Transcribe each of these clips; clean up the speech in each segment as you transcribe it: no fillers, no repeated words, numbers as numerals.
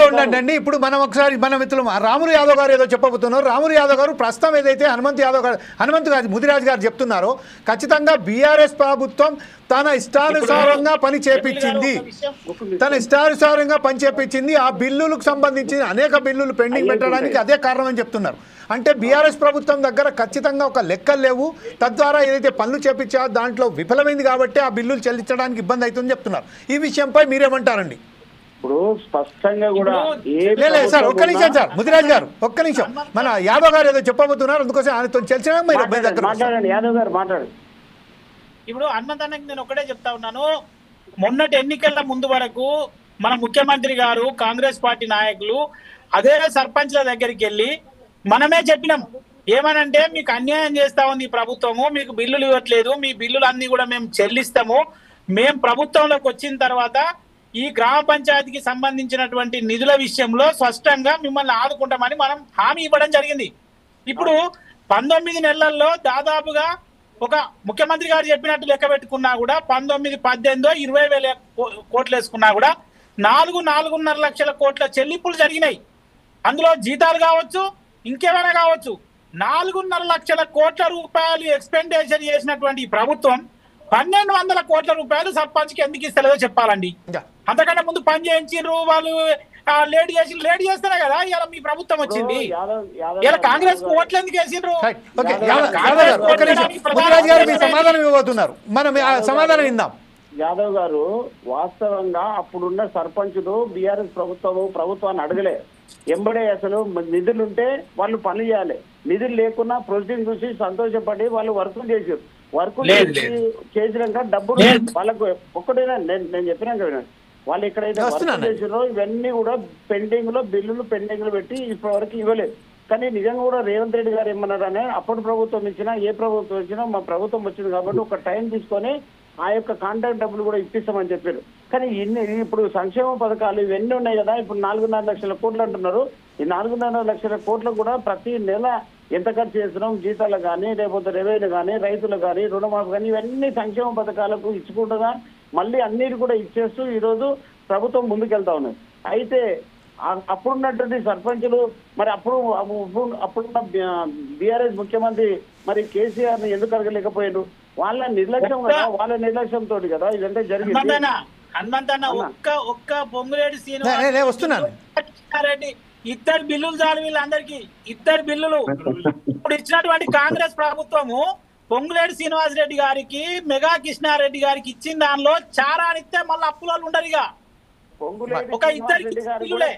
ఉండండి. ఇప్పుడు మనం ఒకసారి మన మిత్రులు రాములు యాదవ్ గారు ఏదో చెప్పబోతున్నారు. రాములు యాదవ్ గారు ప్రస్తుతం ఏదైతే హనుమంతు గారు ముదిరాజ్ గారు చెప్తున్నారో ఖచ్చితంగా బీఆర్ఎస్ ప్రభుత్వం తన ఇష్టానుసారంగా పని చేపించింది. ఆ బిల్లులకు సంబంధించి అనేక బిల్లులు పెండింగ్ పెట్టడానికి అదే కారణం అని చెప్తున్నారు. అంటే బీఆర్ఎస్ ప్రభుత్వం దగ్గర ఖచ్చితంగా ఒక లెక్కలు లేవు, తద్వారా ఏదైతే పనులు చేపించా దాంట్లో విఫలమైంది కాబట్టి ఆ బిల్లులు చెల్లించడానికి ఇబ్బంది అవుతుందని చెప్తున్నారు. ఈ విషయంపై మీరేమంటారండి? ఇప్పుడు స్పష్టంగా కూడా సార్ ఒక్క నిమిషం సార్, ముదిరాజ్ గారు ఒక్క నిమిషం, మన యాదవ్ గారు ఏదో చెప్పబోతున్నారు, అందుకోసం ఆయనతో మాట్లాడండి. యాదవ్ గారు మాట్లాడు. ఇప్పుడు హనుమంతన్నకి నేను ఒకటే చెప్తా ఉన్నాను, మొన్నటి ఎన్నికల ముందు వరకు మన ముఖ్యమంత్రి గారు కాంగ్రెస్ పార్టీ నాయకులు అదే సర్పంచ్ల దగ్గరికి వెళ్ళి మనమే చెప్పినాం, ఏమనంటే మీకు అన్యాయం చేస్తా ఉంది ఈ ప్రభుత్వము, మీకు బిల్లులు ఇవ్వట్లేదు, మీ బిల్లులు అన్ని కూడా మేము చెల్లిస్తాము, మేము ప్రభుత్వంలోకి వచ్చిన తర్వాత ఈ గ్రామ పంచాయతీకి సంబంధించినటువంటి నిధుల విషయంలో స్పష్టంగా మిమ్మల్ని ఆదుకుంటామని మనం హామీ ఇవ్వడం జరిగింది. ఇప్పుడు 19 నెలల్లో దాదాపుగా ఒక ముఖ్యమంత్రి గారు చెప్పినట్టు లెక్క పెట్టుకున్నా కూడా 19, 18, 20,000 కోట్లు వేసుకున్నా కూడా 4.5 లక్షల కోట్ల చెల్లింపులు జరిగినాయి. అందులో జీతాలు కావచ్చు, ఇంకేమైనా కావచ్చు. 4.5 లక్షల కోట్ల రూపాయలు ఎక్స్పెండిచర్ చేసినటువంటి ఈ ప్రభుత్వం 1,200 కోట్ల రూపాయలు సర్పంచ్కి ఎందుకు ఇస్తలేదో చెప్పాలండి. అంతకంటే ముందు పని చేయించారు వాళ్ళు, లేట్ చేస్తేనే కదా ఇలా మీ ప్రభుత్వం వచ్చింది. ఇలా కాంగ్రెస్ కు ఓట్లు ఎందుకు వేసిండ్రు? సమాధానం ఇవ్వబోతున్నారు, మనం సమాధానం విందాం. యాదవ్ గారు వాస్తవంగా అప్పుడున్న సర్పంచులు బీఆర్ఎస్ ప్రభుత్వాన్ని అడగలే. ఎంబడే అసలు నిధులుంటే వాళ్ళు పని చేయాలి, నిధులు లేకున్నా ప్రొసీడింగ్ చూసి సంతోషపడి వాళ్ళు వర్కులు చేసారు. వర్కులు చేసినాక డబ్బులు వాళ్ళకు ఒక్కటైనా నేను చెప్పినాక వినండి, వాళ్ళు ఎక్కడైతే వర్క్ చేసినారో ఇవన్నీ కూడా బిల్లులు పెండింగ్లు పెట్టి ఇప్పటి వరకు ఇవ్వలేదు. కానీ నిజంగా కూడా రేవంత్ రెడ్డి గారు ఏమన్నారనే, అప్పుడు ప్రభుత్వం ఇచ్చినా ఏ ప్రభుత్వం ఇచ్చినా మా ప్రభుత్వం వచ్చింది కాబట్టి ఒక టైం తీసుకొని ఆ యొక్క కాంట్రాక్ట్ డబ్బులు కూడా ఇప్పిస్తామని చెప్పారు. కానీ ఇప్పుడు సంక్షేమ పథకాలు ఇవన్నీ ఉన్నాయి కదా, ఇప్పుడు 4.5 లక్షల కోట్లు అంటున్నారు. ఈ 4.5 లక్షల కోట్లు కూడా ప్రతి నెల ఎంత ఖర్చు చేస్తున్నాం, జీతాలు కానీ లేకపోతే రెవెన్యూ కానీ రైతులు కానీ రుణమాఫీ కానీ ఇవన్నీ సంక్షేమ పథకాలకు ఇచ్చుకుంటున్నా మళ్ళీ అన్నిటి కూడా ఇచ్చేస్తూ ఈరోజు ప్రభుత్వం ముందుకెళ్తా ఉన్నది. అయితే అప్పుడున్నటువంటి సర్పంచులు మరి అప్పుడున్న బీఆర్ఎస్ ముఖ్యమంత్రి మరి కేసీఆర్ ని ఎందుకు అడగలేకపోయారు? వాళ్ళ నిర్లక్ష్యం కదా, వాళ్ళ నిర్లక్ష్యంతో కదా ఇదంతా జరిగింది. హనుమంతన్న ఒక్క పొంగులేటి శ్రీనివాసరెడ్డి ఇద్దరు బిల్లులు చాలు వీళ్ళందరికీ, 2 బిల్లులు. ఇప్పుడు ఇచ్చినటువంటి కాంగ్రెస్ ప్రభుత్వము పొంగులేటి శ్రీనివాసరెడ్డి గారికి, మెగా కృష్ణారెడ్డి గారికి ఇచ్చిన దానిలో చారానిస్తే మళ్ళీ అప్పులలో ఉండరు. ఇక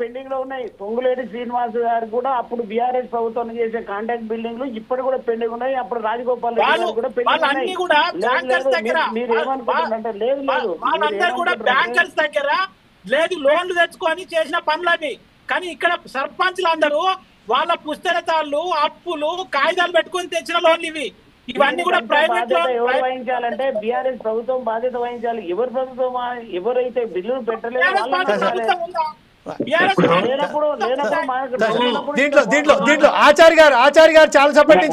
పెండింగ్ లో ఉన్నాయి. పొంగులేటి శ్రీనివాస్ గారు కూడా అప్పుడు బీఆర్ఎస్ ప్రభుత్వం చేసే కాంట్రాక్ట్ బిల్డింగ్లు ఇప్పుడు కూడా పెండింగ్ ఉన్నాయి. అప్పుడు రాజగోపాల్ రెడ్డి గారు కూడా పెండింగ్ ఉన్నాయి. మీరు ఏమనుకుంటున్నారంటే లేదు బ్యాంకర్స్ దగ్గర లేదు లోన్లు తెచ్చుకొని చేసిన పనులవి. కానీ ఇక్కడ సర్పంచ్లు అందరూ వాళ్ళ పుస్తకాలు, అప్పులు, కాగితాలు పెట్టుకొని తెచ్చిన లోన్లు ఇవి. ఇవన్నీ కూడా ప్రైవేట్ ఎవరు వహించాలంటే బీఆర్ఎస్ ప్రభుత్వం బాధ్యత వహించాలి. ఎవరి ప్రభుత్వం ఎవరైతే బిల్లులు పెట్టలేదు దీంట్లో ఆచార్య గారు చాలా సపోర్ట్